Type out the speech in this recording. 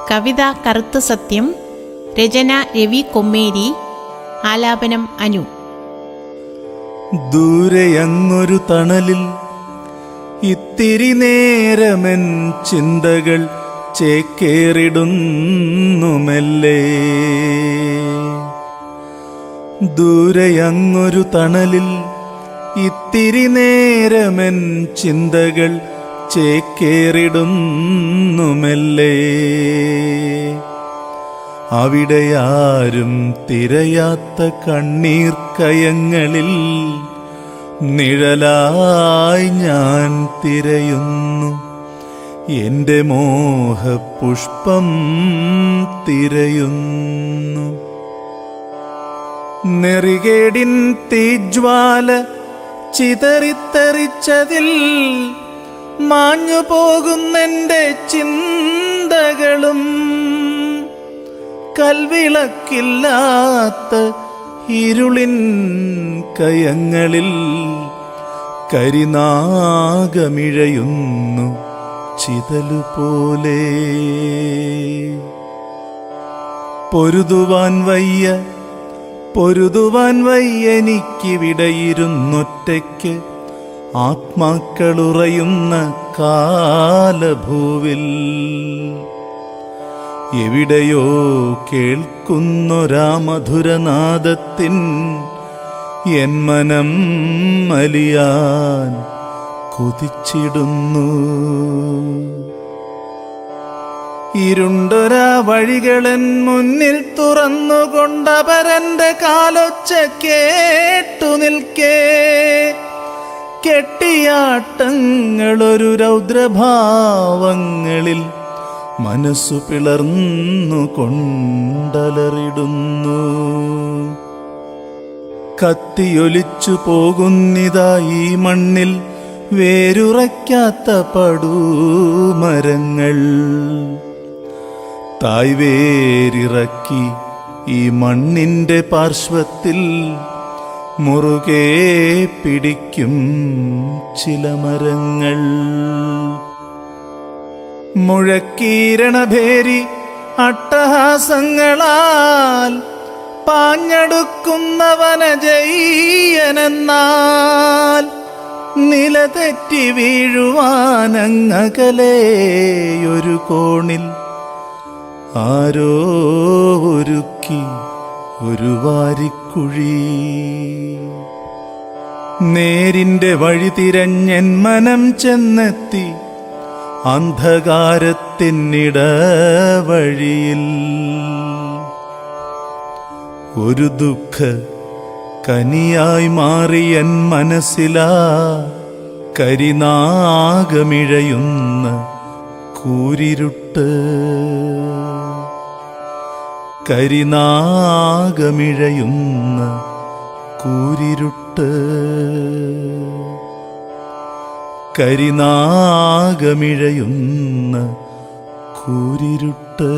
കവിത കറുത്ത സത്യം. രചന രവി കൊമ്മേരി. ആലാപനം അനു. ദൂരെയങ്ങൊരു തണലിൽ ഇത്തിരി നേരമെൻ ചിന്തകൾ ചേക്കേറിടുന്നു മെല്ലെ. ദൂരെയങ്ങൊരു തണലിൽ ഇത്തിരി നേരമെൻ ചിന്തകൾ ചേക്കേറിടുന്നു മെല്ലെ. അവിടെയാരും തിരയാത്ത കണ്ണീർ കയങ്ങളിൽ നിഴലായി ഞാൻ തിരയുന്നു. എൻ്റെ മോഹപുഷ്പം തിരയുന്നു. നെറികേടിൻ തീജ്വാല ചിതറിത്തെറിച്ചതിൽ മാഞ്ഞു പോകുന്നെൻ്റെ ചിന്തകളും. കൽവിളക്കില്ലാത്ത ഇരുളിൻ കയങ്ങളിൽ കരിനാഗമിഴയുന്നു ചിതലുപോലെ. പൊരുതുവാൻ വയ്യെനിക്കിവിടെയിരുന്നൊറ്റയ്ക്ക് ആത്മാക്കളുറയുന്ന കാലഭൂവിൽ. എവിടെയോ കേൾക്കുന്നൊരാ മധുരനാദത്തിൻ എൻ മനം അലിയാൻ കൊതിച്ചിടുന്നു. ഇരുണ്ടൊരാ വഴികളൻ മുന്നിൽ തുറന്നുകൊണ്ടവരൻ്റെ കാലൊച്ച കേട്ടു നിൽക്കേ. കെട്ടിയാട്ടങ്ങളൊരു രൗദ്രഭാവങ്ങളിൽ മനസ്സു പിളർന്നു കൊണ്ടലറിടുന്നു. കത്തിയൊലിച്ചു പോകുന്നിതാ ഈ മണ്ണിൽ വേരുറയ്ക്കാത്ത പടുമരങ്ങൾ. തായ്വേരിറക്കി ഈ മണ്ണിൻ്റെ പാർശ്വത്തിൽ മുറുകെ പിടിക്കും ചില മരങ്ങൾ. മുഴക്കീരണഭേരി അട്ടഹാസങ്ങളാൽ പാഞ്ഞടുക്കുന്നവന ജയ്യനെന്നാൽ നിലതെറ്റി വീഴുവാനങ്ങകലെയൊരു കോണിൽ ആരോ ഒരുക്കി ഒരു വാരിക്കുഴി. നേരിൻ്റെ വഴി തിരഞ്ഞെൻ മനം ചെന്നെത്തി അന്ധകാരത്തിനിടവഴിയിൽ. ഒരു ദുഃഖ കനിയായി മാറിയൻ മനസ്സിലാ കരിനാഗമിഴയുന്ന കൂരിരുട്ട്. കരിനാഗമിഴയുന്ന കൂരിരുട്ട്. കരിനാഗമിഴയുന്ന കൂരിരുട്ട്.